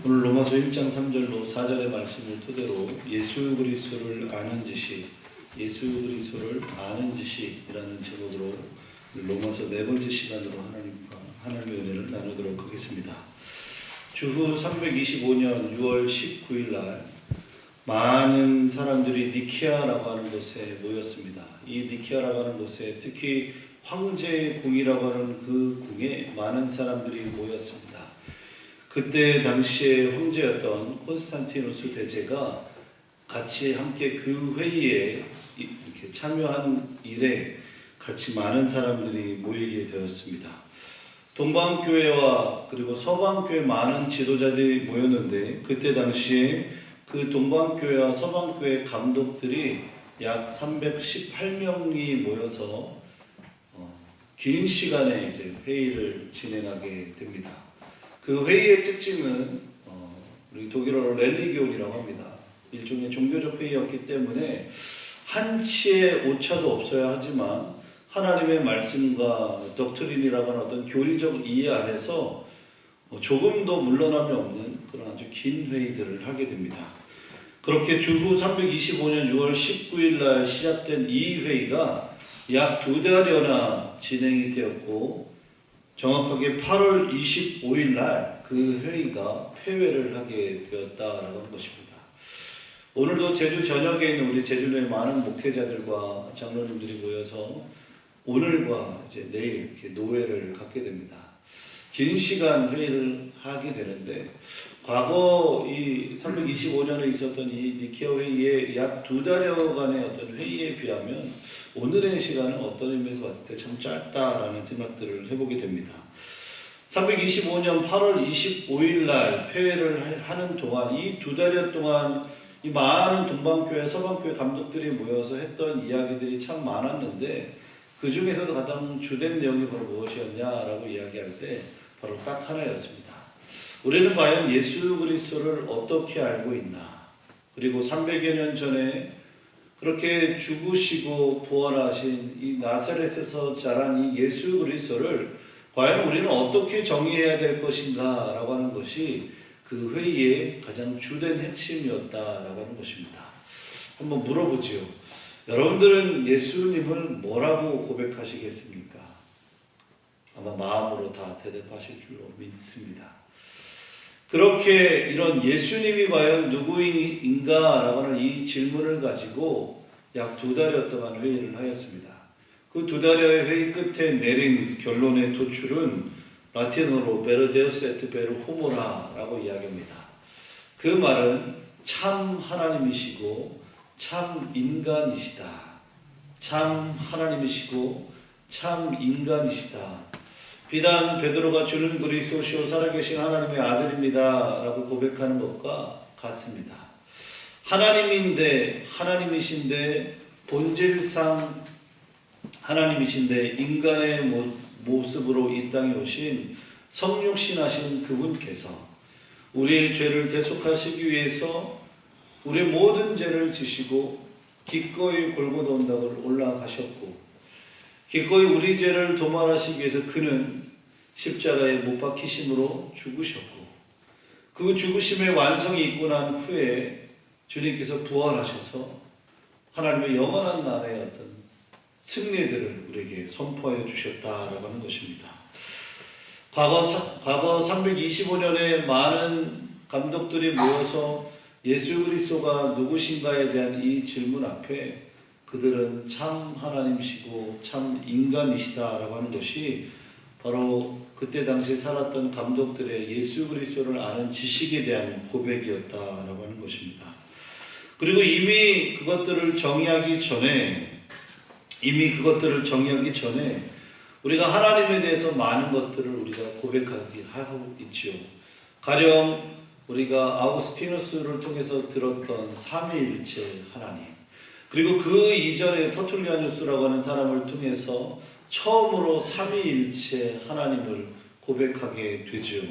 오늘 로마서 1장 3절로 4절의 말씀을 토대로 예수 그리스도를 아는 지식이라는 제목으로 로마서 네 번째 시간으로 하나님의 은혜를 나누도록 하겠습니다. 주후 325년 6월 19일 날 많은 사람들이 니케아라고 하는 곳에 모였습니다. 이 니케아라고 하는 곳에 특히 황제의 궁이라고 하는 그 궁에 많은 사람들이 모였습니다. 그때 당시에 황제였던 콘스탄티누스 대제가 같이 함께 그 회의에 이렇게 참여한 일에 같이 많은 사람들이 모이게 되었습니다. 동방교회와 그리고 서방교회 많은 지도자들이 모였는데 그때 당시에 그 동방교회와 서방교회 감독들이 약 318명이 모여서 긴 시간에 이제 회의를 진행하게 됩니다. 그 회의의 특징은 우리 독일어로 렐리기온이라고 합니다. 일종의 종교적 회의였기 때문에 한치의 오차도 없어야 하지만 하나님의 말씀과 덕트린이라고 하는 어떤 교리적 이해 안에서 조금도 물러남이 없는 그런 아주 긴 회의들을 하게 됩니다. 그렇게 주후 325년 6월 19일 날 시작된 이 회의가 약 2달여나 진행이 되었고 정확하게 8월 25일 날 그 회의가 폐회를 하게 되었다라고 하는 것입니다. 오늘도 제주 전역에 있는 우리 제주도의 많은 목회자들과 장로님들이 모여서 오늘과 이제 내일 이렇게 노회를 갖게 됩니다. 긴 시간 회의를 하게 되는데 과거 이 325년에 있었던 이 니케아 회의의 약 2달여간의 어떤 회의에 비하면 오늘의 시간은 어떤 의미에서 봤을 때 참 짧다라는 생각들을 해보게 됩니다. 325년 8월 25일 날 폐회를 하는 동안 이 2달여 동안 이 많은 동방교회, 서방교회 감독들이 모여서 했던 이야기들이 참 많았는데 그 중에서도 가장 주된 내용이 바로 무엇이었냐라고 이야기할 때 바로 딱 하나였습니다. 우리는 과연 예수 그리스도를 어떻게 알고 있나? 그리고 300여 년 전에 그렇게 죽으시고 부활하신 이 나사렛에서 자란 이 예수 그리스도를 과연 우리는 어떻게 정의해야 될 것인가 라고 하는 것이 그 회의의 가장 주된 핵심이었다라고 하는 것입니다. 한번 물어보지요. 여러분들은 예수님을 뭐라고 고백하시겠습니까? 아마 마음으로 다 대답하실 줄로 믿습니다. 그렇게 이런 예수님이 과연 누구인가라고 하는 이 질문을 가지고 약 2달여 동안 회의를 하였습니다. 그 2달여의 회의 끝에 내린 결론의 도출은 라틴어로 베르데우스 에트 베르 호모라라고 이야기합니다. 그 말은 참 하나님이시고 참 인간이시다. 참 하나님이시고 참 인간이시다. 비단 베드로가 주는 그리스도시요 살아계신 하나님의 아들입니다 라고 고백하는 것과 같습니다. 하나님이신데 본질상 하나님이신데 인간의 모습으로 이 땅에 오신 성육신하신 그분께서 우리의 죄를 대속하시기 위해서 우리의 모든 죄를 지시고 기꺼이 골고다 언덕을 올라가셨고 기꺼이 우리 죄를 도말하시기 위해서 그는 십자가에 못 박히심으로 죽으셨고 그 죽으심의 완성이 있고 난 후에 주님께서 부활하셔서 하나님의 영원한 나라의 어떤 승리들을 우리에게 선포해 주셨다라고 하는 것입니다. 과거 325년에 많은 감독들이 모여서 예수 그리스도가 누구신가에 대한 이 질문 앞에 그들은 참 하나님이시고 참 인간이시다라고 하는 것이 바로 그때 당시에 살았던 감독들의 예수 그리스도를 아는 지식에 대한 고백이었다라고 하는 것입니다. 그리고 이미 그것들을 정의하기 전에 우리가 하나님에 대해서 많은 것들을 우리가 고백하기 하고 있지요. 가령 우리가 아우구스티누스를 통해서 들었던 삼위일체 하나님, 그리고 그 이전에 터툴리아누스라고 하는 사람을 통해서 처음으로 삼위일체 하나님을 고백하게 되죠.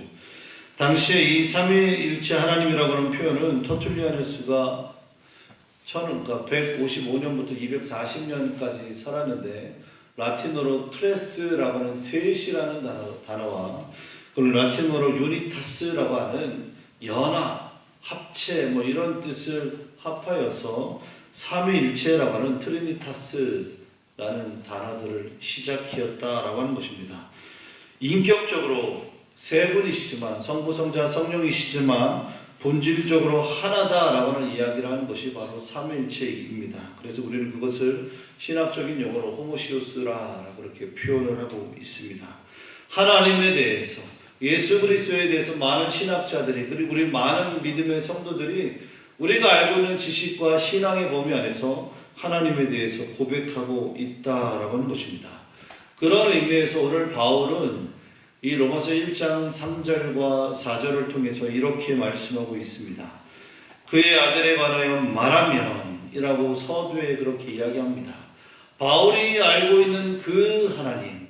당시에 이 삼위일체 하나님이라고 하는 표현은 터툴리아누스가 155년부터 240년까지 살았는데 라틴어로 트레스라고 하는 셋이라는 단어와 그리고 라틴어로 유니타스라고 하는 연합, 합체 뭐 이런 뜻을 합하여서 삼위일체라고 하는 트리니타스라는 단어들을 시작하였다라고 하는 것입니다. 인격적으로 세 분이시지만 성부, 성자, 성령이시지만 본질적으로 하나다라고 하는 이야기를 하는 것이 바로 삼위일체입니다. 그래서 우리는 그것을 신학적인 용어로 호모시오스라고 그렇게 표현을 하고 있습니다. 하나님에 대해서, 예수 그리스도에 대해서 많은 신학자들이, 그리고 우리 많은 믿음의 성도들이 우리가 알고 있는 지식과 신앙의 범위 안에서 하나님에 대해서 고백하고 있다라고 하는 것입니다. 그런 의미에서 오늘 바울은 이 로마서 1장 3절과 4절을 통해서 이렇게 말씀하고 있습니다. 그의 아들에 관하여 말하면 이라고 서두에 그렇게 이야기합니다. 바울이 알고 있는 그 하나님,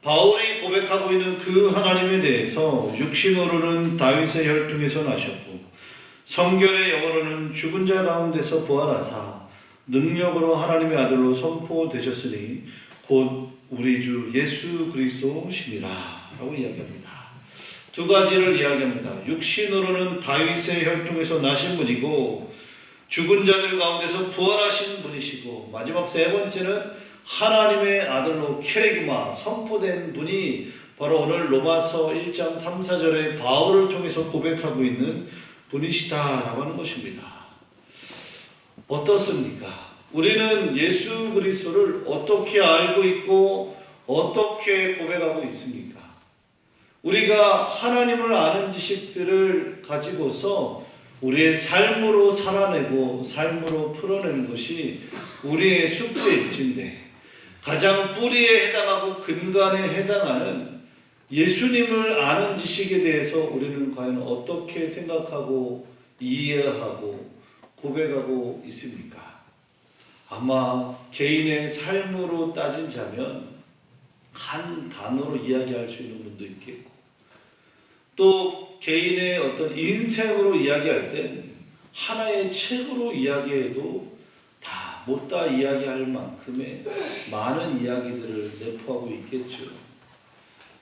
바울이 고백하고 있는 그 하나님에 대해서 육신으로는 다윗의 혈통에서 나셨고 성결의 영으로는 죽은 자 가운데서 부활하사 능력으로 하나님의 아들로 선포되셨으니 곧 우리 주 예수 그리스도시니라 라고 이야기합니다. 두 가지를 이야기합니다. 육신으로는 다윗의 혈통에서 나신 분이고 죽은 자들 가운데서 부활하신 분이시고 마지막 세 번째는 하나님의 아들로 케리그마 선포된 분이 바로 오늘 로마서 1장 3, 4절에 바울을 통해서 고백하고 있는 분이시다라고 하는 것입니다. 어떻습니까? 우리는 예수 그리스도를 어떻게 알고 있고 어떻게 고백하고 있습니까? 우리가 하나님을 아는 지식들을 가지고서 우리의 삶으로 살아내고 삶으로 풀어내는 것이 우리의 숙제일진데 가장 뿌리에 해당하고 근간에 해당하는 예수님을 아는 지식에 대해서 우리는 과연 어떻게 생각하고 이해하고 고백하고 있습니까? 아마 개인의 삶으로 따진다면 한 단어로 이야기할 수 있는 분도 있겠고 또 개인의 어떤 인생으로 이야기할 땐 하나의 책으로 이야기해도 다 못다 이야기할 만큼의 많은 이야기들을 내포하고 있겠죠.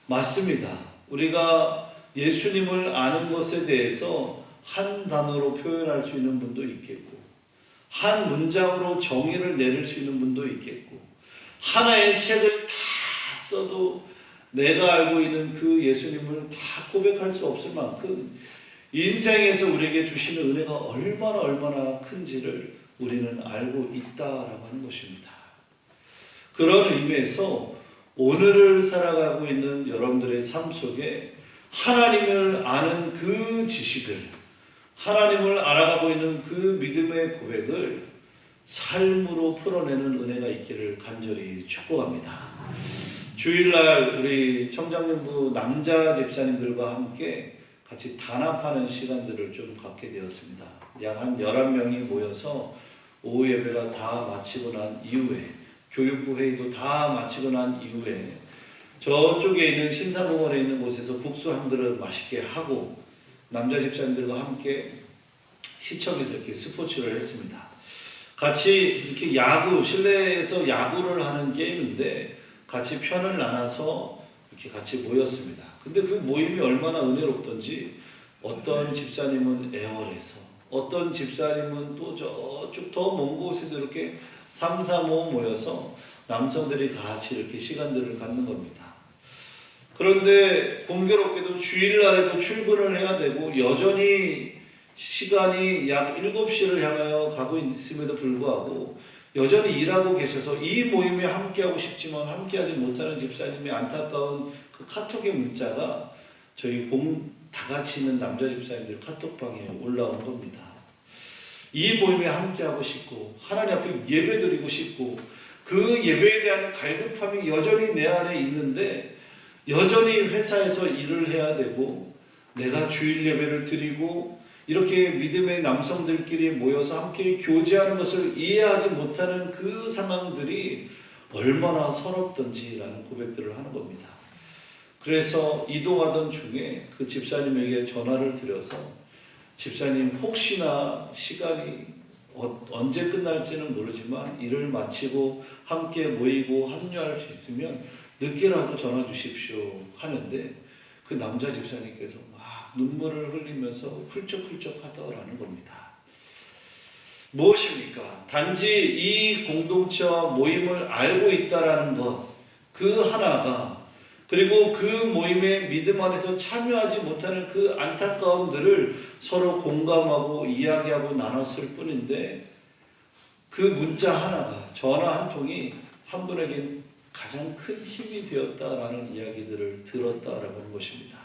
맞습니다. 우리가 예수님을 아는 것에 대해서 한 단어로 표현할 수 있는 분도 있겠고 한 문장으로 정의를 내릴 수 있는 분도 있겠고 하나의 책을 다 써도 내가 알고 있는 그 예수님을 다 고백할 수 없을 만큼 인생에서 우리에게 주시는 은혜가 얼마나 큰지를 우리는 알고 있다라고 하는 것입니다. 그런 의미에서 오늘을 살아가고 있는 여러분들의 삶 속에 하나님을 아는 그 지식을, 하나님을 알아가고 있는 그 믿음의 고백을 삶으로 풀어내는 은혜가 있기를 간절히 축복합니다. 주일날 우리 청장년부 남자 집사님들과 함께 같이 단합하는 시간들을 좀 갖게 되었습니다. 약 한 11명이 모여서 오후 예배가 다 마치고 난 이후에 교육부 회의도 다 마치고 난 이후에 저쪽에 있는 신사공원에 있는 곳에서 국수 한 그릇 맛있게 하고 남자 집사님들과 함께 시청에서 이렇게 스포츠를 했습니다. 같이 이렇게 야구, 실내에서 야구를 하는 게임인데 같이 편을 나눠서 이렇게 같이 모였습니다. 근데 그 모임이 얼마나 은혜롭던지 어떤 집사님은 애월에서 어떤 집사님은 또 저쪽 더 먼 곳에서 이렇게 3, 4, 5 모여서 남성들이 같이 이렇게 시간들을 갖는 겁니다. 그런데 공교롭게도 주일날에도 출근을 해야 되고 여전히 시간이 약 7시를 향하여 가고 있음에도 불구하고 여전히 일하고 계셔서 이 모임에 함께하고 싶지만 함께하지 못하는 집사님의 안타까운 그 카톡의 문자가 저희 다 같이 있는 남자 집사님들 카톡방에 올라온 겁니다. 이 모임에 함께하고 싶고 하나님 앞에 예배드리고 싶고 그 예배에 대한 갈급함이 여전히 내 안에 있는데 여전히 회사에서 일을 해야 되고 내가 주일 예배를 드리고 이렇게 믿음의 남성들끼리 모여서 함께 교제하는 것을 이해하지 못하는 그 상황들이 얼마나 서럽던지라는 고백들을 하는 겁니다. 그래서 이동하던 중에 그 집사님에게 전화를 드려서 집사님 혹시나 시간이 언제 끝날지는 모르지만 일을 마치고 함께 모이고 합류할 수 있으면 늦게라도 전화 주십시오 하는데 그 남자 집사님께서 막 눈물을 흘리면서 훌쩍훌쩍하더라는 겁니다. 무엇입니까? 단지 이 공동체와 모임을 알고 있다라는 것, 그 하나가, 그리고 그 모임의 믿음 안에서 참여하지 못하는 그 안타까움들을 서로 공감하고 이야기하고 나눴을 뿐인데, 그 문자 하나가, 전화 한 통이 한 분에게 가장 큰 힘이 되었다라는 이야기들을 들었다라고 하는 것입니다.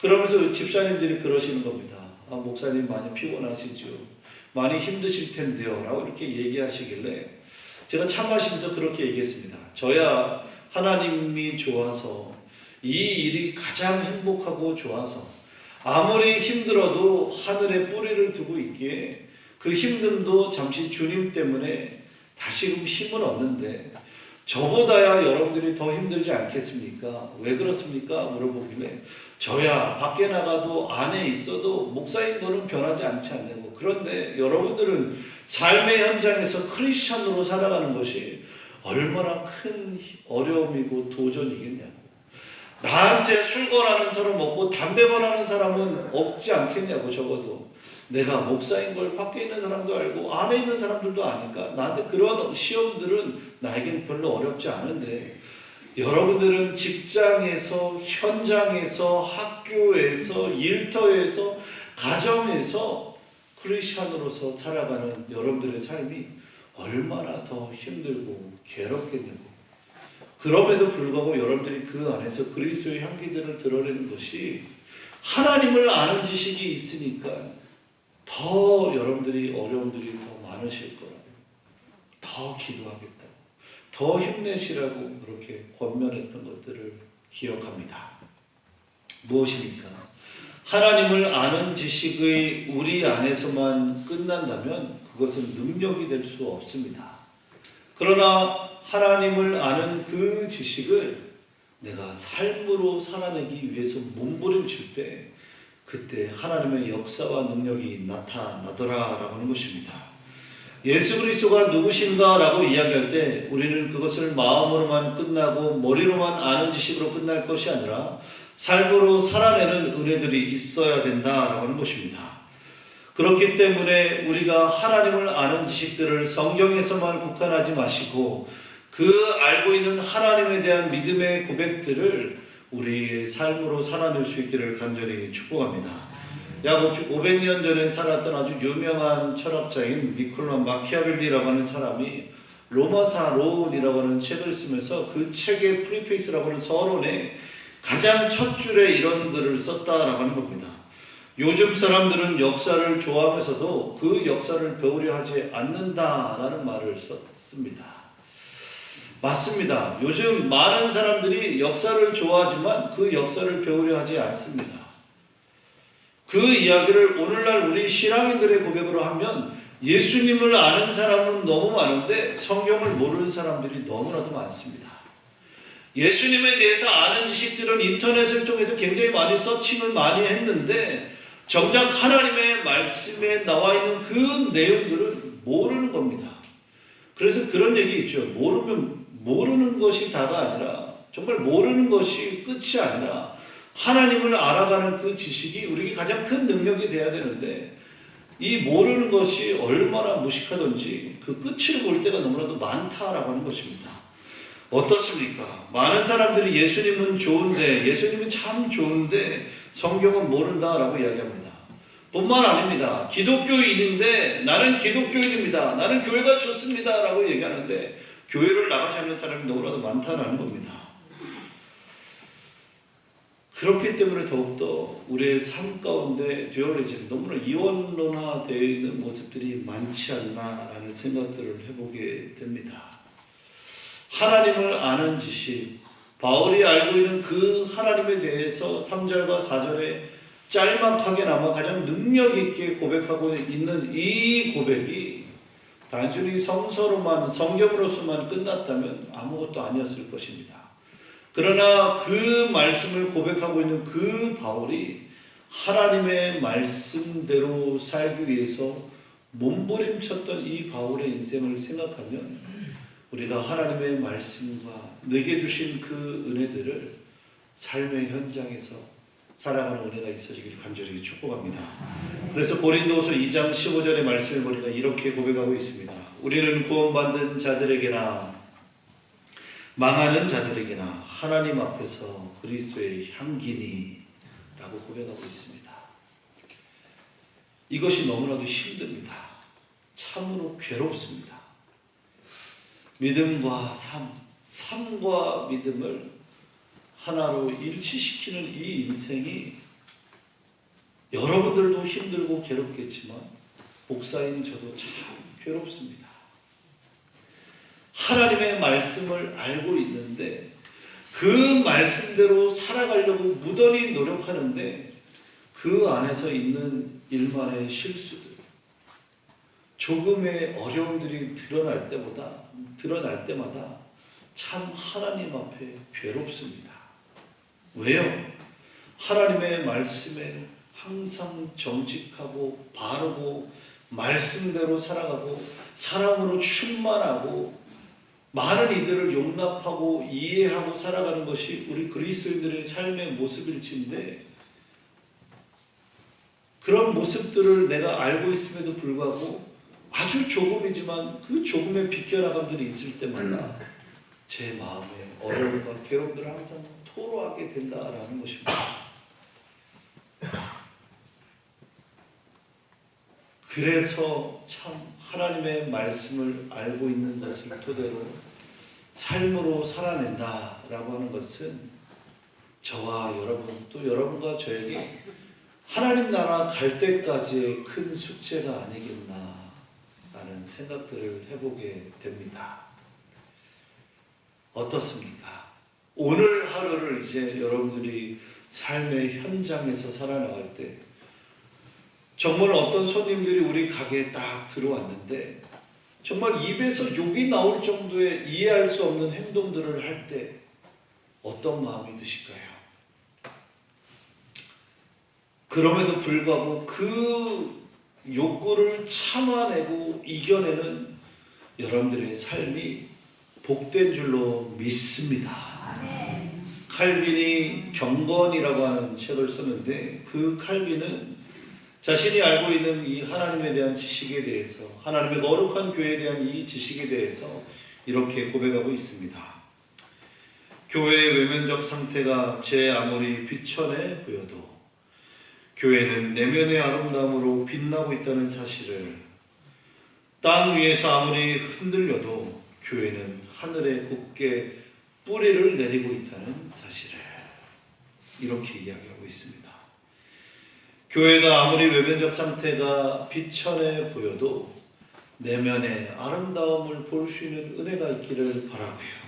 그러면서 집사님들이 그러시는 겁니다. 목사님 많이 피곤하시죠? 많이 힘드실 텐데요 라고 이렇게 얘기하시길래 제가 참하시면서 그렇게 얘기했습니다. 저야 하나님이 좋아서, 이 일이 가장 행복하고 좋아서, 아무리 힘들어도 하늘에 뿌리를 두고 있기에 그 힘듦도 잠시 주님 때문에 다시금 힘을 얻는데 저보다야 여러분들이 더 힘들지 않겠습니까? 왜 그렇습니까? 물어보길래 저야 밖에 나가도 안에 있어도 목사인 거는 변하지 않지 않냐고. 그런데 여러분들은 삶의 현장에서 크리스찬으로 살아가는 것이 얼마나 큰 어려움이고 도전이겠냐고. 나한테 술 권하는 사람 없고 담배 권하는 사람은 없지 않겠냐고. 적어도 내가 목사인 걸 밖에 있는 사람도 알고 안에 있는 사람들도 아니까 나한테 그런 시험들은 나에겐 별로 어렵지 않은데, 여러분들은 직장에서, 현장에서, 학교에서, 일터에서, 가정에서 크리스찬으로서 살아가는 여러분들의 삶이 얼마나 더 힘들고 괴롭겠냐고. 그럼에도 불구하고 여러분들이 그 안에서 그리스도의 향기들을 드러내는 것이 하나님을 아는 지식이 있으니까 더 여러분들이 어려움들이 더 많으실 거라고, 더 기도하겠다고, 더 힘내시라고 그렇게 권면했던 것들을 기억합니다. 무엇입니까? 하나님을 아는 지식의 우리 안에서만 끝난다면 그것은 능력이 될 수 없습니다. 그러나 하나님을 아는 그 지식을 내가 삶으로 살아내기 위해서 몸부림칠 때 그때 하나님의 역사와 능력이 나타나더라라고 하는 것입니다. 예수 그리스도가 누구신가 라고 이야기할 때 우리는 그것을 마음으로만 끝나고 머리로만 아는 지식으로 끝날 것이 아니라 삶으로 살아내는 은혜들이 있어야 된다라고 하는 것입니다. 그렇기 때문에 우리가 하나님을 아는 지식들을 성경에서만 국한하지 마시고 그 알고 있는 하나님에 대한 믿음의 고백들을 우리의 삶으로 살아낼 수 있기를 간절히 축복합니다. 약 500년 전에 살았던 아주 유명한 철학자인 니콜라 마키아벨리라고 하는 사람이 로마사론이라고 하는 책을 쓰면서 그 책의 프리페이스라고 하는 서론에 가장 첫 줄에 이런 글을 썼다라고 하는 겁니다. 요즘 사람들은 역사를 좋아하면서도 그 역사를 배우려 하지 않는다라는 말을 썼습니다. 맞습니다. 요즘 많은 사람들이 역사를 좋아하지만 그 역사를 배우려 하지 않습니다. 그 이야기를 오늘날 우리 신앙인들의 고백으로 하면 예수님을 아는 사람은 너무 많은데 성경을 모르는 사람들이 너무나도 많습니다. 예수님에 대해서 아는 지식들은 인터넷을 통해서 굉장히 많이 서칭을 많이 했는데 정작 하나님의 말씀에 나와 있는 그 내용들은 모르는 겁니다. 그래서 그런 얘기 있죠. 모르는 것이 다가 아니라, 정말 모르는 것이 끝이 아니라 하나님을 알아가는 그 지식이 우리에게 가장 큰 능력이 돼야 되는데, 이 모르는 것이 얼마나 무식하든지 그 끝을 볼 때가 너무나도 많다라고 하는 것입니다. 어떻습니까? 많은 사람들이 예수님은 좋은데, 예수님은 참 좋은데 성경은 모른다라고 이야기합니다. 뿐만 아닙니다. 기독교인인데 나는 기독교인입니다, 나는 교회가 좋습니다 라고 얘기하는데 교회를 나가지 않는 사람이 너무나도 많다는 겁니다. 그렇기 때문에 더욱더 우리의 삶 가운데 듀얼리즘, 너무나 이원론화되어 있는 모습들이 많지 않나라는 생각들을 해보게 됩니다. 하나님을 아는 지식, 바울이 알고 있는 그 하나님에 대해서 3절과 4절에 짤막하게나마 가장 능력 있게 고백하고 있는 이 고백이 단순히 성서로만, 성경으로서만 끝났다면 아무것도 아니었을 것입니다. 그러나 그 말씀을 고백하고 있는 그 바울이 하나님의 말씀대로 살기 위해서 몸부림쳤던 이 바울의 인생을 생각하면 우리가 하나님의 말씀과 내게 주신 그 은혜들을 삶의 현장에서 살아가는 은혜가 있어지기를 간절히 축복합니다. 그래서 고린도후서 2장 15절의 말씀을 보니까 이렇게 고백하고 있습니다. 우리는 구원받은 자들에게나 망하는 자들에게나 하나님 앞에서 그리스도의 향기니 라고 고백하고 있습니다. 이것이 너무나도 힘듭니다. 참으로 괴롭습니다. 믿음과 삶과 믿음을 하나로 일치시키는 이 인생이 여러분들도 힘들고 괴롭겠지만 목사인 저도 참 괴롭습니다. 하나님의 말씀을 알고 있는데 그 말씀대로 살아가려고 무던히 노력하는데 그 안에서 있는 일만의 실수들, 조금의 어려움들이 드러날 때마다 참 하나님 앞에 괴롭습니다. 왜요? 하나님의 말씀에 항상 정직하고 바르고 말씀대로 살아가고 사랑으로 충만하고 많은 이들을 용납하고 이해하고 살아가는 것이 우리 그리스도인들의 삶의 모습일진데 그런 모습들을 내가 알고 있음에도 불구하고 아주 조금이지만 그 조금의 비껴나감들이 있을 때마다 제 마음에 어려움과 괴로움들을 항상 토로하게 된다라는 것입니다. 그래서 참 하나님의 말씀을 알고 있는 것을 토대로 삶으로 살아낸다라고 하는 것은 저와 여러분 또 여러분과 저에게 하나님 나라 갈 때까지의 큰 숙제가 아니겠나라는 생각들을 해보게 됩니다. 어떻습니까? 오늘 하루를 이제 여러분들이 삶의 현장에서 살아나갈 때 정말 어떤 손님들이 우리 가게에 딱 들어왔는데 정말 입에서 욕이 나올 정도의 이해할 수 없는 행동들을 할 때 어떤 마음이 드실까요? 그럼에도 불구하고 그 욕구를 참아내고 이겨내는 여러분들의 삶이 복된 줄로 믿습니다. 칼빈이 경건이라고 하는 책을 썼는데 그 칼빈은 자신이 알고 있는 이 하나님에 대한 지식에 대해서 하나님의 거룩한 교회에 대한 이 지식에 대해서 이렇게 고백하고 있습니다. 교회의 외면적 상태가 제 아무리 비천해 보여도 교회는 내면의 아름다움으로 빛나고 있다는 사실을, 땅 위에서 아무리 흔들려도 교회는 하늘에 굳게 뿌리를 내리고 있다는 사실을 이렇게 이야기하고 있습니다. 교회가 아무리 외면적 상태가 비천해 보여도 내면의 아름다움을 볼 수 있는 은혜가 있기를 바라고요.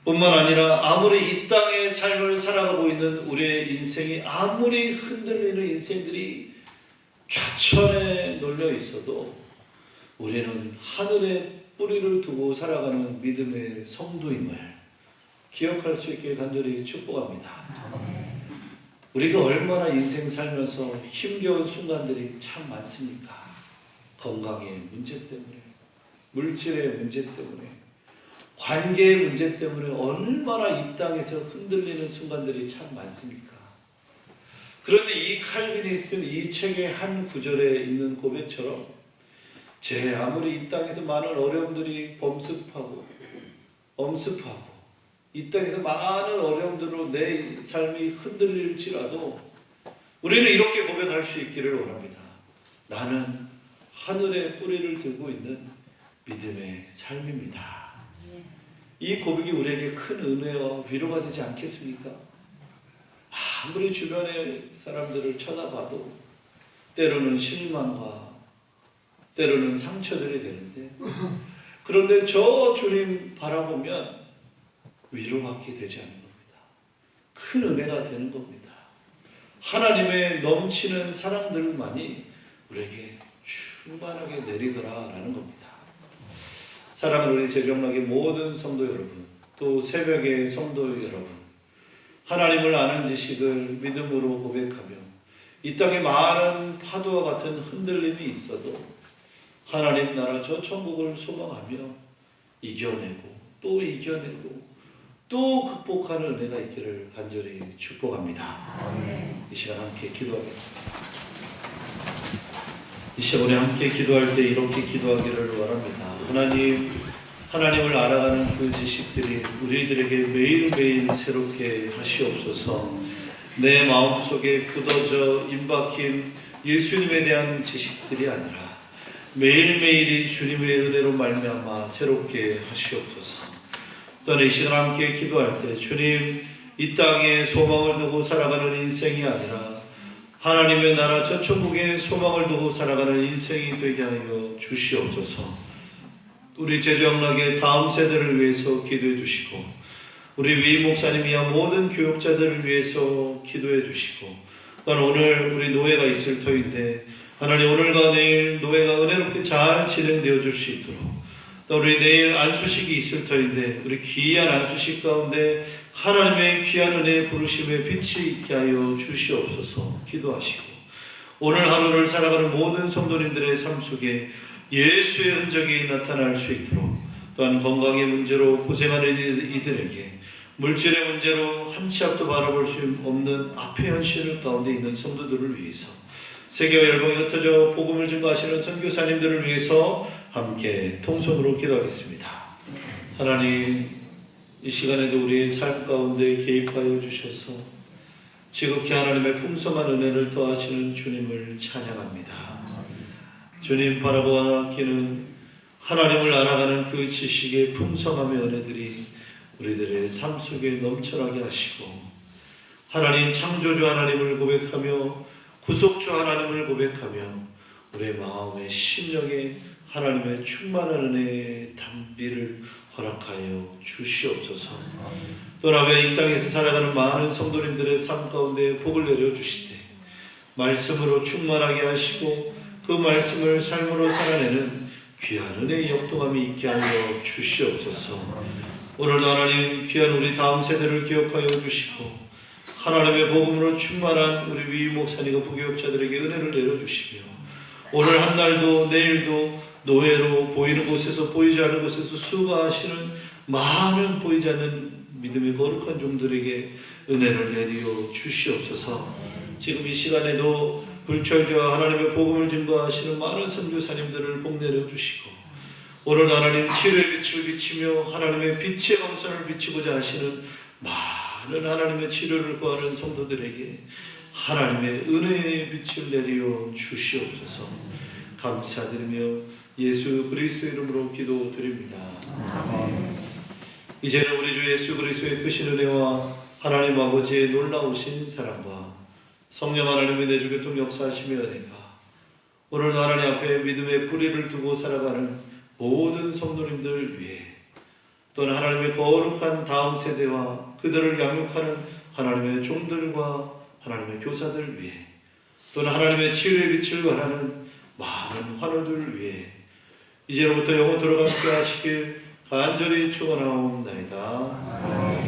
뿐만 아니라 아무리 이 땅의 삶을 살아가고 있는 우리의 인생이 아무리 흔들리는 인생들이 좌천에 놀려 있어도 우리는 하늘에 뿌리를 두고 살아가는 믿음의 성도임을 기억할 수 있길 간절히 축복합니다. 우리가 얼마나 인생 살면서 힘겨운 순간들이 참 많습니까? 건강의 문제 때문에, 물질의 문제 때문에, 관계의 문제 때문에 얼마나 이 땅에서 흔들리는 순간들이 참 많습니까? 그런데 이 칼빈이 쓴 이 책의 한 구절에 있는 고백처럼 제 아무리 이 땅에서 많은 어려움들이 엄습하고 이 땅에서 많은 어려움들로 내 삶이 흔들릴지라도 우리는 이렇게 고백할 수 있기를 원합니다. 나는 하늘에 뿌리를 들고 있는 믿음의 삶입니다. 이 고백이 우리에게 큰 은혜와 위로가 되지 않겠습니까? 아무리 주변의 사람들을 쳐다봐도 때로는 실망과 때로는 상처들이 되는데 그런데 저 주님 바라보면 위로받게 되지 않는 겁니다. 큰 은혜가 되는 겁니다. 하나님의 넘치는 사랑들만이 우리에게 충만하게 내리더라라는 겁니다. 사랑하는 우리 제정락의 모든 성도 여러분, 또 새벽의 성도 여러분, 하나님을 아는 지식을 믿음으로 고백하며 이 땅에 많은 파도와 같은 흔들림이 있어도 하나님 나라 저 천국을 소망하며 이겨내고 또 또 극복하는 은혜가 있기를 간절히 축복합니다. 이 시간 함께 기도하겠습니다. 이 시간에 함께 기도할 때 이렇게 기도하기를 원합니다. 하나님을 알아가는 그 지식들이 우리들에게 매일매일 새롭게 하시옵소서. 내 마음속에 굳어져 임박힌 예수님에 대한 지식들이 아니라 매일매일이 주님의 은혜로 말미암아 새롭게 하시옵소서. 또한 이 시간 함께 기도할 때 주님, 이 땅에 소망을 두고 살아가는 인생이 아니라 하나님의 나라 저 천국에 소망을 두고 살아가는 인생이 되게 하여 주시옵소서. 우리 제주영락의 다음 세대를 위해서 기도해 주시고 우리 위 목사님이야 모든 교육자들을 위해서 기도해 주시고 또한 오늘 우리 노예가 있을 터인데 하나님 오늘과 내일 노예가 은혜롭게 잘 진행되어 줄 수 있도록 또 우리 내일 안수식이 있을 터인데 우리 귀한 안수식 가운데 하나님의 귀한 은혜의 부르심에 빛이 있게 하여 주시옵소서 기도하시고 오늘 하루를 살아가는 모든 성도님들의 삶 속에 예수의 흔적이 나타날 수 있도록 또한 건강의 문제로 고생하는 이들에게 물질의 문제로 한 치 앞도 바라볼 수 없는 앞의 현실 가운데 있는 성도들을 위해서 세계와 열방에 흩어져 복음을 증거하시는 선교사님들을 위해서 함께 통성으로 기도하겠습니다. 하나님, 이 시간에도 우리의 삶 가운데 개입하여 주셔서 지극히 하나님의 풍성한 은혜를 더하시는 주님을 찬양합니다. 주님 바라보아 아끼는 하나님을 알아가는 그 지식의 풍성함의 은혜들이 우리들의 삶 속에 넘쳐나게 하시고 하나님 창조주 하나님을 고백하며 구속주 하나님을 고백하며 우리의 마음의 심령에 하나님의 충만한 은혜의 담비를 허락하여 주시옵소서. 또한 이 땅에서 살아가는 많은 성도님들의 삶 가운데 복을 내려주시되 말씀으로 충만하게 하시고 그 말씀을 삶으로 살아내는 귀한 은혜의 역동함이 있게 하여 주시옵소서. 오늘도 하나님 귀한 우리 다음 세대를 기억하여 주시고 하나님의 복음으로 충만한 우리 위 목사님과 부교육자들에게 은혜를 내려주시며 오늘 한 날도 내일도 노예로 보이는 곳에서 보이지 않는 곳에서 수고하시는 많은 보이지 않는 믿음의 거룩한 종들에게 은혜를 내려 주시옵소서. 지금 이 시간에도 불철저와 하나님의 복음을 증거하시는 많은 선교사님들을 복 내려 주시고 오늘도 하나님 치료의 빛을 비치며 하나님의 빛의 광선을 비치고자 하시는 많은 하나님의 치료를 구하는 성도들에게 하나님의 은혜의 빛을 내려 주시옵소서. 감사드리며 예수 그리스도 이름으로 기도드립니다. 이제는 우리 주 예수 그리스도의 크신 은혜와 하나님 아버지의 놀라우신 사랑과 성령 하나님의 내주 교통 역사하시며 은혜가 오늘 하나님 앞에 믿음의 뿌리를 두고 살아가는 모든 성도님들 위해 또는 하나님의 거룩한 다음 세대와 그들을 양육하는 하나님의 종들과 하나님의 교사들 위해 또는 하나님의 치유의 빛을 바라는 많은 환우들 위해 이제로부터 영원토록 함께 하시길 간절히 축원하옵나이다.